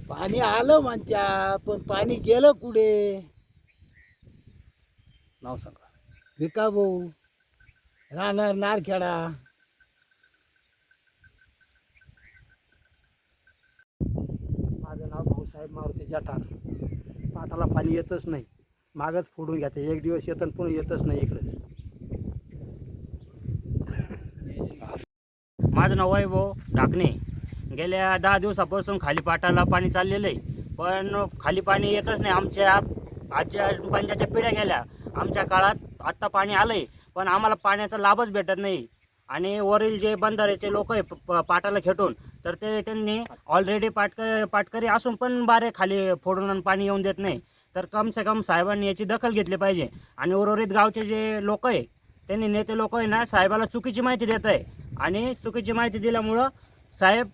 पाणी आलं म्हणत्या, पण पाणी गेलं कुठे? नाव सांगा. विका भाऊ, राहणार नारखेडा. माझं नाव भाऊसाहेब मारुती जठार. पाटाला पाणी येतच नाही, मागच फोडून घ्या. एक दिवस येतं पुन्हा येतच नाही इकडे. माझं नाव वैभव ढाकणे. गेल्या 10 दिवसापासून खाली पाटाला पाणी चाललेलं आहे, पण खाली पाणी येतच नाही. आमच्या आजच्या पंजाच्या पिढ्या गेल्या, आमच्या काळात आत्ता पाणी आलं आहे, पण आम्हाला पाण्याचा लाभच भेटत नाही. आणि वरील जे बंधारेचे लोक आहे पाटाला खेटून, तर त्यांनी ऑलरेडी पाटकरी असून पण बारे खाली फोडून आणि पाणी येऊन देत नाही. तर कम से कम साहेबांनी याची दखल घेतली पाहिजे. आणि उर्वरित गावचे जे लोक आहे, त्यांनी नेते लोक आहे ना, साहेबाला चुकीची माहिती देत आहे. आणि चुकीची माहिती दिल्यामुळं साहेब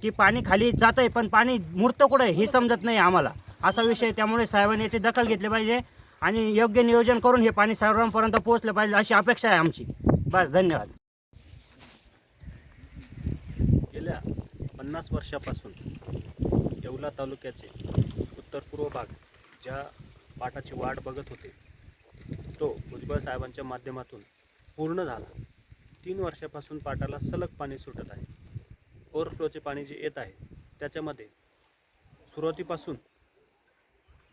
की पाणी खाली जात आहे, पण पाणी मुरतं कुठं हे समजत नाही आम्हाला, असा विषय. त्यामुळे साहेबांनी याची दखल घेतली पाहिजे आणि योग्य नियोजन करून हे पाणी सर्वांपर्यंत पोहोचलं पाहिजे, अशी अपेक्षा आहे आमची. बस, धन्यवाद. गेल्या 50 वर्षापासून येवला तालुक्याचे उत्तर पूर्व भाग ज्या पाटाची वाट बघत होते, तो भुजबळ साहेबांच्या माध्यमातून पूर्ण झाला. 3 वर्षापासून पाटाला सलग पाणी सुटत आहे. ओव्हरफ्लोचे पाणी जे येत आहे, त्याच्यामध्ये सुरुवातीपासून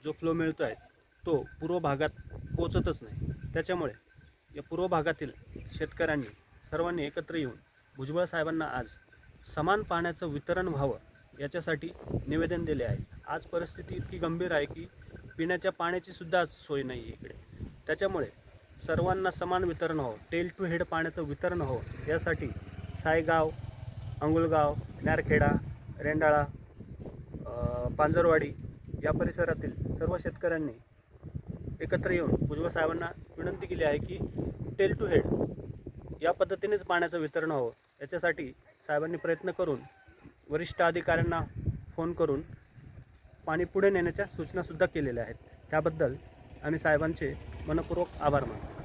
जो फ्लो मिळतो आहे तो पूर्व भागात पोचतच नाही. त्याच्यामुळे या पूर्व भागातील शेतकऱ्यांनी सर्वांनी एकत्र येऊन भुजबळ साहेबांना आज समान पाण्याचं वितरण व्हावं याच्यासाठी निवेदन दिले आहे. आज परिस्थिती इतकी गंभीर आहे की पिण्याच्या पाण्याची सुद्धा सोय नाही आहे इकडे. त्याच्यामुळे सर्वांना समान वितरण व्हावं, टेल टू हेड पाण्याचं वितरण व्हावं यासाठी सायगाव, अंगुलगाव, नारखेडा, रेंडाळा, पांजरवाडी या परिसरातील सर्व शेतकऱ्यांनी एकत्र येऊन भुजबळ साहेबांना विनंती केली आहे की टेल टू हेड या पद्धतीनेच पाण्याचं वितरण व्हावं. याच्यासाठी साहेबांनी प्रयत्न करून वरिष्ठ अधिकाऱ्यांना फोन करून पाणी पुढे नेण्याच्या सूचनासुद्धा केलेल्या आहेत. त्याबद्दल आम्ही साहेबांचे मनपूर्वक आभार मानतो.